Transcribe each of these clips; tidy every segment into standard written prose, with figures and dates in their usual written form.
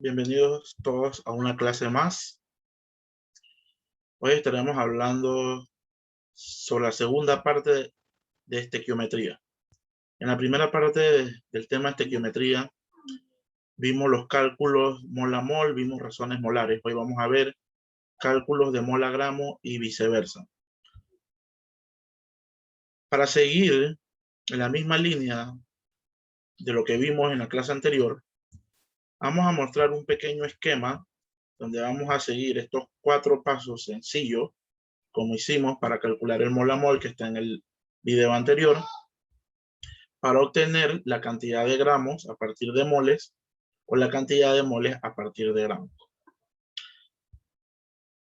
Bienvenidos todos a una clase más. Hoy estaremos hablando sobre la segunda parte de estequiometría. En la primera parte del tema de estequiometría vimos los cálculos mol a mol, vimos razones molares. Hoy vamos a ver cálculos de mol a gramo y viceversa. Para seguir en la misma línea de lo que vimos en la clase anterior, vamos a mostrar un pequeño esquema donde vamos a seguir estos 4 pasos sencillos como hicimos para calcular el mol a mol que está en el video anterior, para obtener la cantidad de gramos a partir de moles o la cantidad de moles a partir de gramos.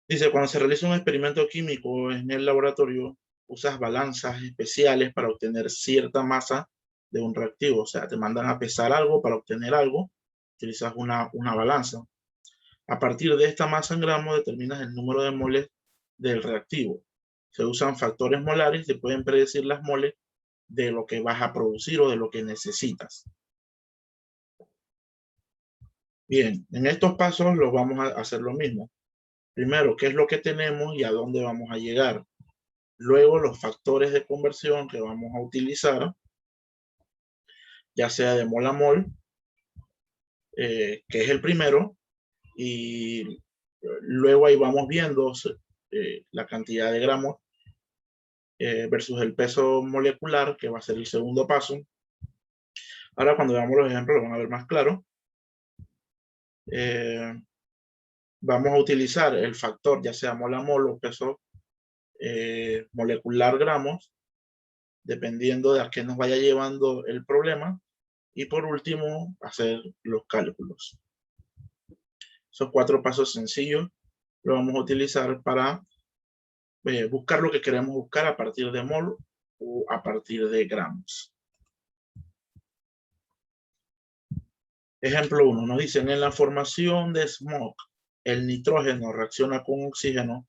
Dice, cuando se realiza un experimento químico en el laboratorio, usas balanzas especiales para obtener cierta masa de un reactivo. O sea, te mandan a pesar algo para obtener algo, utilizas una balanza. A partir de esta masa en gramos determinas el número de moles del reactivo. Se usan factores molares y se pueden predecir las moles de lo que vas a producir o de lo que necesitas. Bien, en estos pasos los vamos a hacer lo mismo. Primero, ¿qué es lo que tenemos y a dónde vamos a llegar? Luego, los factores de conversión que vamos a utilizar, ya sea de mol a mol, que es el primero, y luego ahí vamos viendo la cantidad de gramos versus el peso molecular, que va a ser el segundo paso. Ahora, cuando veamos los ejemplos, lo van a ver más claro. Vamos a utilizar el factor, ya sea mol a mol o peso molecular gramos, dependiendo de a qué nos vaya llevando el problema. Y por último, hacer los cálculos. Esos 4 pasos sencillos los vamos a utilizar para buscar lo que queremos buscar a partir de mol o a partir de gramos. Ejemplo 1, nos dicen, en la formación de smog, el nitrógeno reacciona con oxígeno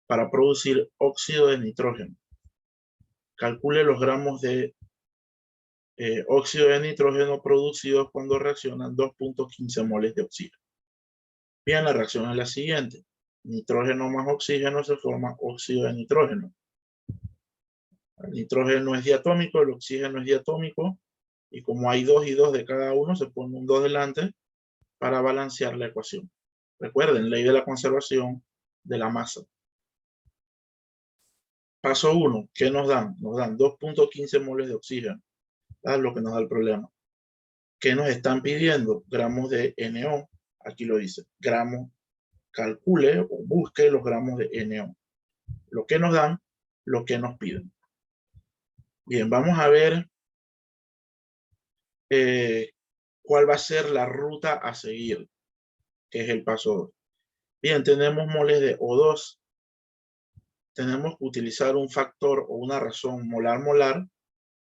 para producir óxido de nitrógeno. Calcule los gramos de óxido de nitrógeno producidos cuando reaccionan 2.15 moles de oxígeno. Bien, la reacción es la siguiente. Nitrógeno más oxígeno se forma óxido de nitrógeno. El nitrógeno es diatómico, el oxígeno es diatómico, y como hay 2 y 2 de cada uno, se pone un 2 delante para balancear la ecuación. Recuerden, ley de la conservación de la masa. Paso 1, ¿qué nos dan? Nos dan 2.15 moles de oxígeno. Es lo que nos da el problema. ¿Qué nos están pidiendo? Gramos de NO. Aquí lo dice. Gramos. Calcule o busque los gramos de NO. Lo que nos dan, lo que nos piden. Bien, vamos a ver cuál va a ser la ruta a seguir, que es el paso 2. Bien, tenemos moles de O2. Tenemos que utilizar un factor o una razón molar-molar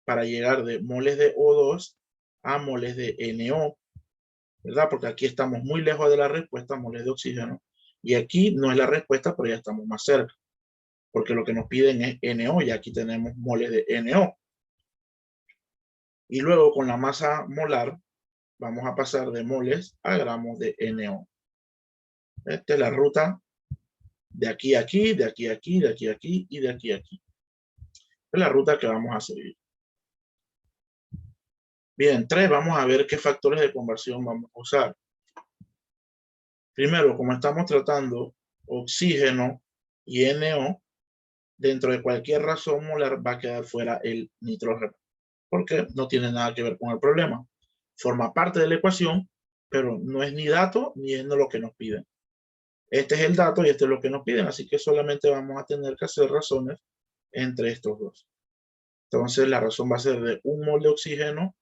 para llegar de moles de O2 a moles de NO, ¿verdad? Porque aquí estamos muy lejos de la respuesta, moles de oxígeno, y aquí no es la respuesta, pero ya estamos más cerca, porque lo que nos piden es NO, y aquí tenemos moles de NO. Y luego con la masa molar vamos a pasar de moles a gramos de NO. Esta es la ruta de aquí a aquí, de aquí a aquí, de aquí a aquí y de aquí a aquí. Esta es la ruta que vamos a seguir. Bien, 3, vamos a ver qué factores de conversión vamos a usar. Primero, como estamos tratando oxígeno y NO, dentro de cualquier razón molar va a quedar fuera el nitrógeno, porque no tiene nada que ver con el problema. Forma parte de la ecuación, pero no es ni dato ni es lo que nos piden. Este es el dato y este es lo que nos piden, así que solamente vamos a tener que hacer razones entre estos dos. Entonces la razón va a ser de 1 mol de oxígeno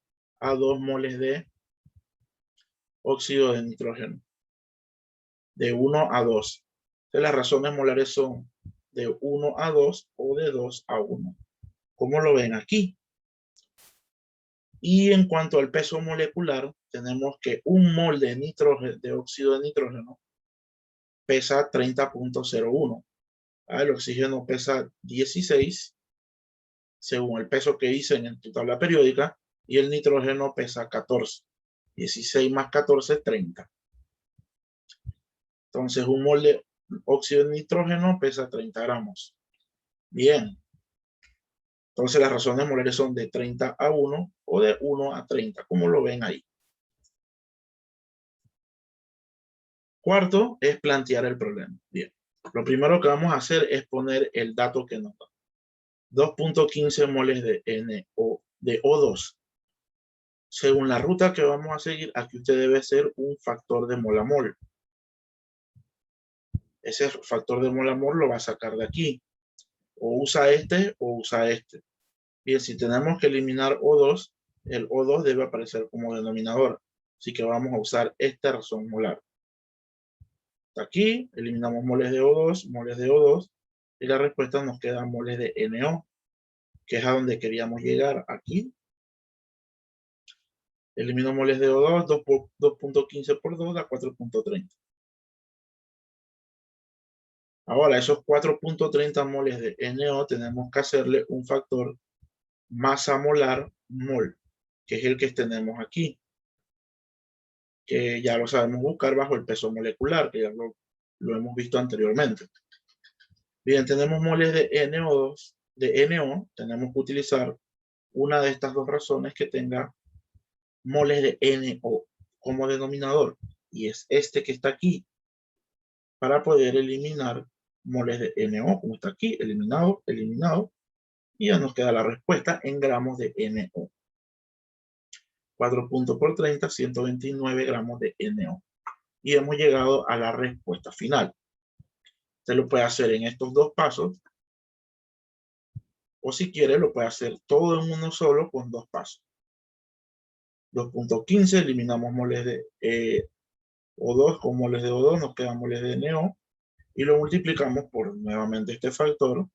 a 2 moles de óxido de nitrógeno. De 1 a 2. Entonces las razones molares son de 1 a 2 o de 2 a 1. ¿Cómo lo ven aquí? Y en cuanto al peso molecular, tenemos que 1 mol de nitrógeno, de óxido de nitrógeno pesa 30.01. El oxígeno pesa 16, según el peso que hice en tu tabla periódica, y el nitrógeno pesa 14. 16 más 14, 30. Entonces, un mol de óxido de nitrógeno pesa 30 gramos. Bien. Entonces, las razones molares son de 30 a 1 o de 1 a 30, como lo ven ahí. Cuarto es plantear el problema. Bien. Lo primero que vamos a hacer es poner el dato que nos da. 2.15 moles de de O2. Según la ruta que vamos a seguir, aquí usted debe ser un factor de mol a mol. Ese factor de mol a mol lo va a sacar de aquí. O usa este o usa este. Bien, si tenemos que eliminar O2, el O2 debe aparecer como denominador. Así que vamos a usar esta razón molar. Aquí eliminamos moles de O2, y la respuesta nos queda moles de NO, que es a donde queríamos llegar aquí. Elimino moles de O2, 2.15 por 2 da 4.30. Ahora, esos 4.30 moles de NO tenemos que hacerle un factor masa molar mol, que es el que tenemos aquí, que ya lo sabemos buscar bajo el peso molecular, que ya lo hemos visto anteriormente. Bien, tenemos moles de NO2, de NO, tenemos que utilizar una de estas dos razones que tenga moles de NO como denominador, y es este que está aquí, para poder eliminar moles de NO, como está aquí, eliminado, y ya nos queda la respuesta en gramos de NO. 4 puntos por 30, 129 gramos de NO. Y hemos llegado a la respuesta final. Usted lo puede hacer en estos dos pasos, o si quiere lo puede hacer todo en uno solo con dos pasos. 2.15, eliminamos moles de O2 con moles de O2, nos quedan moles de NO, y lo multiplicamos por nuevamente este factor,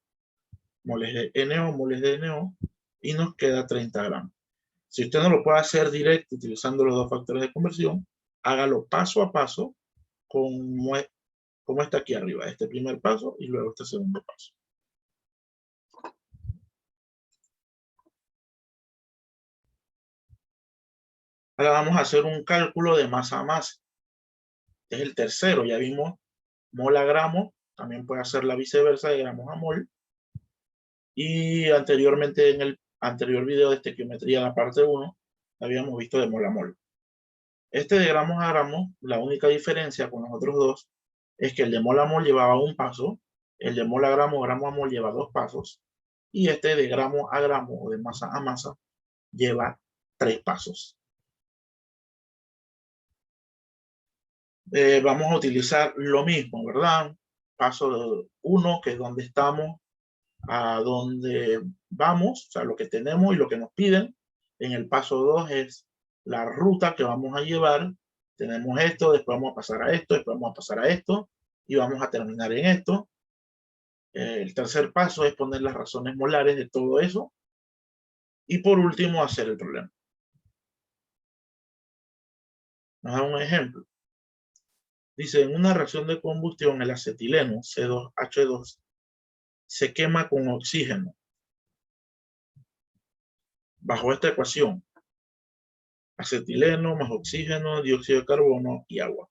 moles de NO, y nos queda 30 gramos. Si usted no lo puede hacer directo utilizando los dos factores de conversión, hágalo paso a paso como está aquí arriba, este primer paso y luego este segundo paso. Ahora vamos a hacer un cálculo de masa a masa. Este es el tercero, ya vimos mol a gramo, también puede hacer la viceversa de gramos a mol. Y anteriormente en el anterior video de estequiometría, la parte 1, habíamos visto de mol a mol. Este de gramos a gramos, la única diferencia con los otros dos es que el de mol a mol llevaba un paso, el de mol a gramo a mol lleva dos pasos, y este de gramo a gramo o de masa a masa lleva 3 pasos. Vamos a utilizar lo mismo, ¿verdad? Paso 1, que es donde estamos, a donde vamos, o sea, lo que tenemos y lo que nos piden. En el paso 2 es la ruta que vamos a llevar. Tenemos esto, después vamos a pasar a esto, después vamos a pasar a esto, y vamos a terminar en esto. El tercer paso es poner las razones molares de todo eso. Y por último, hacer el problema. Nos da un ejemplo. Dice, en una reacción de combustión, el acetileno, C2H2, se quema con oxígeno. Bajo esta ecuación, acetileno más oxígeno, dióxido de carbono y agua.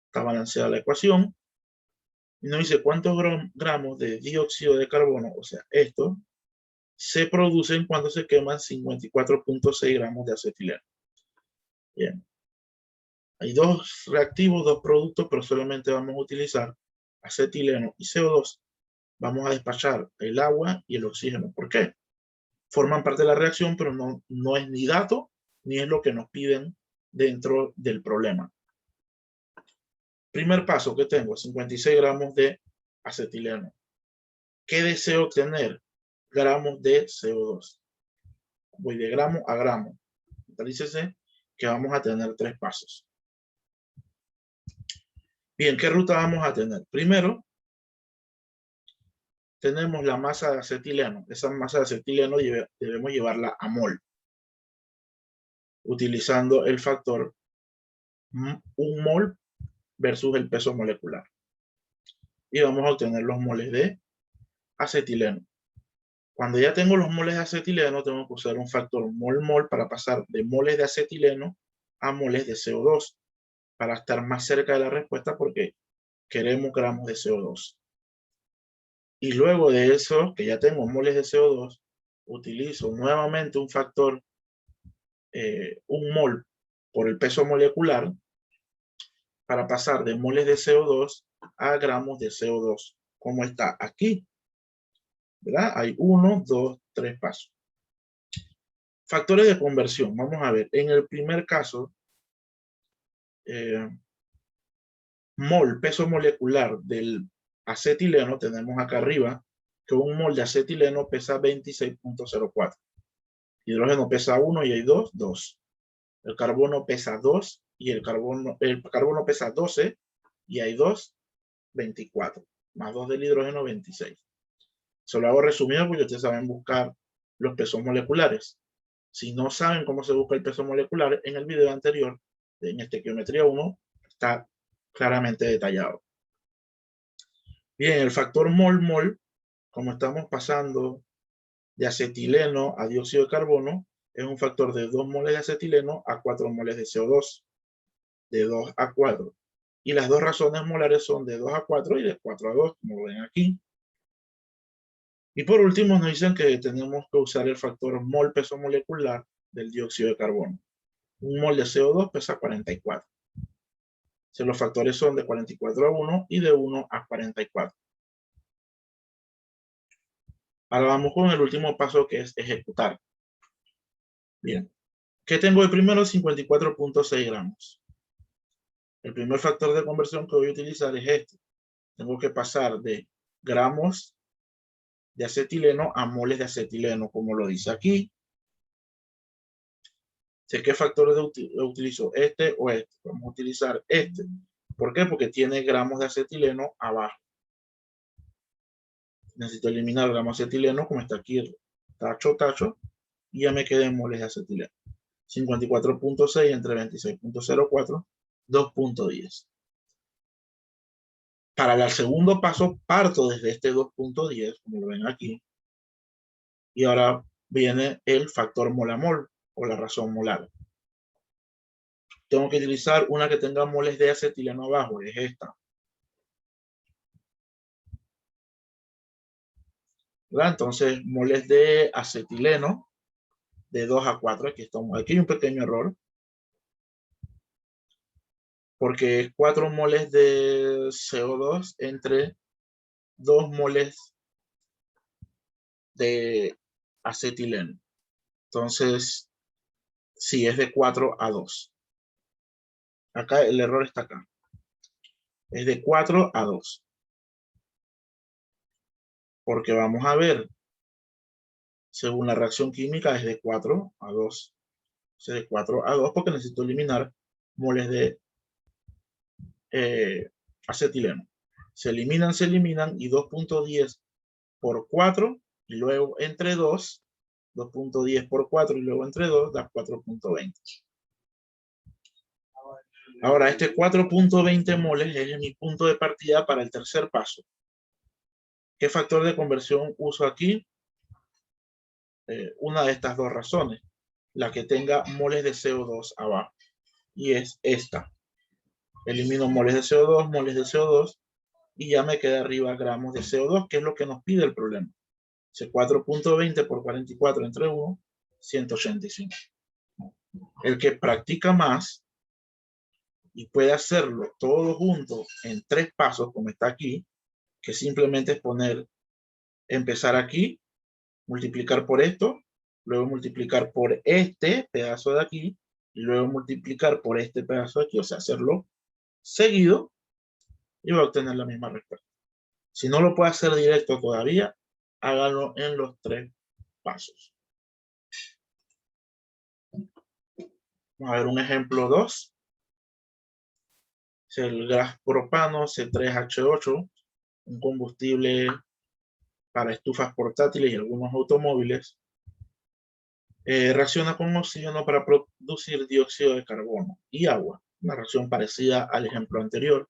Está balanceada la ecuación. Y nos dice cuántos gramos de dióxido de carbono, o sea, esto, se producen cuando se queman 54.6 gramos de acetileno. Bien. Hay dos reactivos, dos productos, pero solamente vamos a utilizar acetileno y CO2. Vamos a despachar el agua y el oxígeno. ¿Por qué? Forman parte de la reacción, pero no es ni dato, ni es lo que nos piden dentro del problema. Primer paso que tengo, 56 gramos de acetileno. ¿Qué deseo obtener? Gramos de CO2. Voy de gramo a gramo. Dícese que vamos a tener 3 pasos. Bien, ¿qué ruta vamos a tener? Primero, tenemos la masa de acetileno. Esa masa de acetileno debemos llevarla a mol, utilizando el factor 1 mol versus el peso molecular. Y vamos a obtener los moles de acetileno. Cuando ya tengo los moles de acetileno, tengo que usar un factor mol-mol para pasar de moles de acetileno a moles de CO2, para estar más cerca de la respuesta, porque queremos gramos de CO2. Y luego de eso, que ya tengo moles de CO2, utilizo nuevamente un factor, un mol por el peso molecular, para pasar de moles de CO2 a gramos de CO2, como está aquí, ¿verdad? Hay 1, 2, 3 pasos. Factores de conversión. Vamos a ver. En el primer caso, mol, peso molecular del acetileno, tenemos acá arriba que un mol de acetileno pesa 26.04. Hidrógeno pesa 1 y hay 2, 2. El carbono pesa 2 y el carbono pesa 12 y hay 2, 24. Más 2 del hidrógeno, 26. Se lo hago resumido porque ustedes saben buscar los pesos moleculares. Si no saben cómo se busca el peso molecular, en el video anterior, en estequiometría 1, está claramente detallado. Bien, el factor mol-mol, como estamos pasando de acetileno a dióxido de carbono, es un factor de 2 moles de acetileno a 4 moles de CO2, de 2 a 4. Y las dos razones molares son de 2 a 4 y de 4 a 2, como ven aquí. Y por último nos dicen que tenemos que usar el factor mol peso molecular del dióxido de carbono. Un mol de CO2 pesa 44. Si los factores son de 44 a 1 y de 1 a 44. Ahora vamos con el último paso, que es ejecutar. Bien. ¿Qué tengo de primero? 54.6 gramos. El primer factor de conversión que voy a utilizar es este. Tengo que pasar de gramos de acetileno a moles de acetileno, como lo dice aquí. Sé qué factor utilizo, este o este. Vamos a utilizar este. ¿Por qué? Porque tiene gramos de acetileno abajo. Necesito eliminar gramos de acetileno, como está aquí, tacho, tacho, y ya me quedé en moles de acetileno. 54.6 entre 26.04, 2.10. Para el segundo paso, parto desde este 2.10, como lo ven aquí, y ahora viene el factor mol-a-mol, o la razón molar. Tengo que utilizar una que tenga moles de acetileno abajo, es esta. ¿Verdad? Entonces, moles de acetileno, de 2 a 4, aquí hay un pequeño error, porque es 4 moles de CO2 entre 2 moles de acetileno. Entonces, sí, es de 4 a 2. Acá el error está acá. Es de 4 a 2. Porque vamos a ver, según la reacción química es de 4 a 2. Es de 4 a 2 porque necesito eliminar moles de acetileno. Se eliminan y 2.10 por 4 y luego entre 2, 2.10 por 4 y luego entre 2 da 4.20. Ahora, este 4.20 moles es mi punto de partida para el tercer paso. ¿Qué factor de conversión uso aquí? Una de estas dos razones, la que tenga moles de CO2 abajo, y es esta. Elimino moles de CO2, moles de CO2, y ya me queda arriba gramos de CO2, que es lo que nos pide el problema. 4.20 por 44 entre 1, 185. El que practica más y puede hacerlo todo junto en 3 pasos, como está aquí, que simplemente es empezar aquí, multiplicar por esto, luego multiplicar por este pedazo de aquí, y luego multiplicar por este pedazo de aquí, o sea, hacerlo seguido, y va a obtener la misma respuesta. Si no lo puede hacer directo todavía, hágalo en los 3 pasos. Vamos a ver un ejemplo 2. Es el gas propano C3H8, un combustible para estufas portátiles y algunos automóviles. Reacciona con oxígeno para producir dióxido de carbono y agua. Una reacción parecida al ejemplo anterior.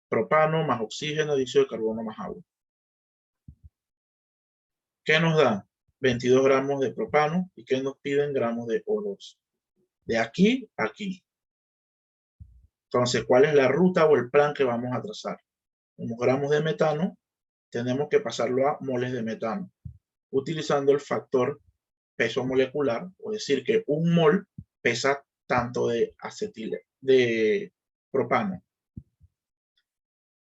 Propano más oxígeno, dióxido de carbono más agua. ¿Qué nos da? 22 gramos de propano. ¿Y qué nos piden? Gramos de O2. De aquí a aquí. Entonces, ¿cuál es la ruta o el plan que vamos a trazar? Tenemos gramos de metano, tenemos que pasarlo a moles de metano, utilizando el factor peso molecular, o decir que un mol pesa tanto de de propano.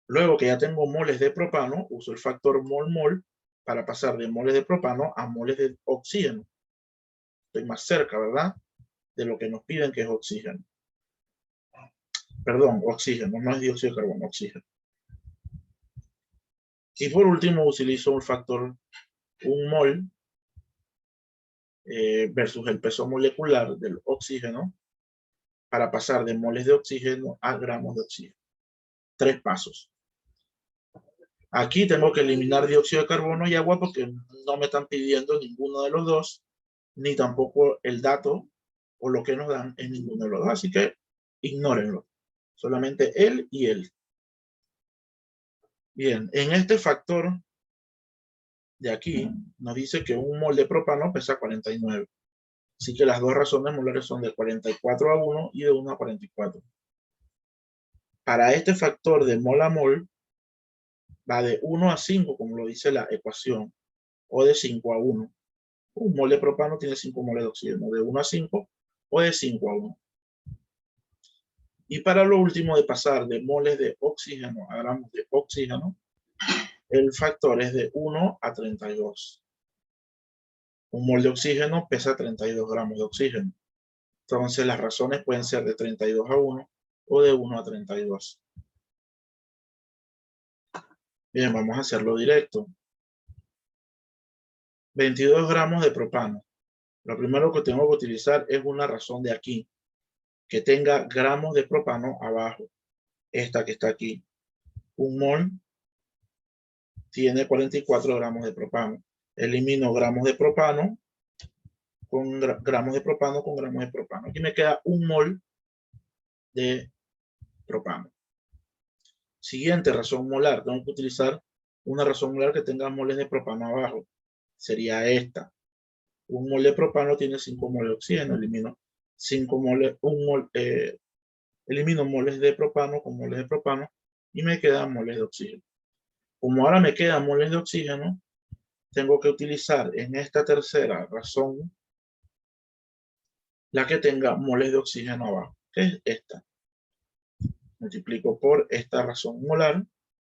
Luego que ya tengo moles de propano, uso el factor mol-mol para pasar de moles de propano a moles de oxígeno. Estoy más cerca, ¿verdad?, de lo que nos piden, que es oxígeno. Perdón, oxígeno, no es dióxido de carbono, oxígeno. Y por último utilizo un factor, un mol versus el peso molecular del oxígeno para pasar de moles de oxígeno a gramos de oxígeno. 3 pasos. Aquí tengo que eliminar dióxido de carbono y agua porque no me están pidiendo ninguno de los dos, ni tampoco el dato o lo que nos dan en ninguno de los dos. Así que ignórenlo. Solamente él y él. Bien, en este factor de aquí nos dice que un mol de propano pesa 49. Así que las dos razones molares son de 44 a 1 y de 1 a 44. Para este factor de mol a mol, va de 1 a 5, como lo dice la ecuación, o de 5 a 1. Un mol de propano tiene 5 moles de oxígeno, de 1 a 5 o de 5 a 1. Y para lo último, de pasar de moles de oxígeno a gramos de oxígeno, el factor es de 1 a 32. Un mol de oxígeno pesa 32 gramos de oxígeno. Entonces las razones pueden ser de 32 a 1 o de 1 a 32. Bien, vamos a hacerlo directo. 22 gramos de propano. Lo primero que tengo que utilizar es una razón de aquí, que tenga gramos de propano abajo. Esta que está aquí. Un mol tiene 44 gramos de propano. Elimino gramos de propano con gramos de propano con gramos de propano. Aquí me queda un mol de propano. Siguiente razón molar. Tengo que utilizar una razón molar que tenga moles de propano abajo. Sería esta. Un mol de propano tiene 5 moles de oxígeno. Elimino 5 moles, elimino moles de propano con moles de propano y me quedan moles de oxígeno. Como ahora me quedan moles de oxígeno, tengo que utilizar en esta tercera razón la que tenga moles de oxígeno abajo, que es esta. Multiplico por esta razón molar,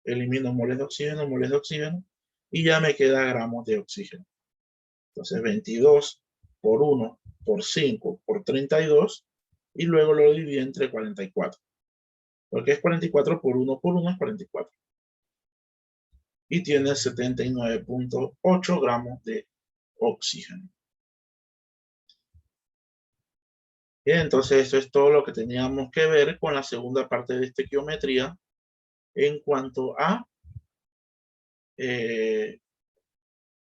elimino moles de oxígeno, y ya me queda gramos de oxígeno. Entonces 22 por 1 por 5 por 32, y luego lo divido entre 44. Porque es 44 por 1 es 44. Y tiene 79.8 gramos de oxígeno. Bien, entonces eso es todo lo que teníamos que ver con la segunda parte de estequiometría en cuanto a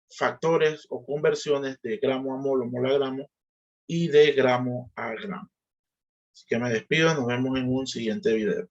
factores o conversiones de gramo a mol o mol a gramo y de gramo a gramo. Así que me despido, nos vemos en un siguiente video.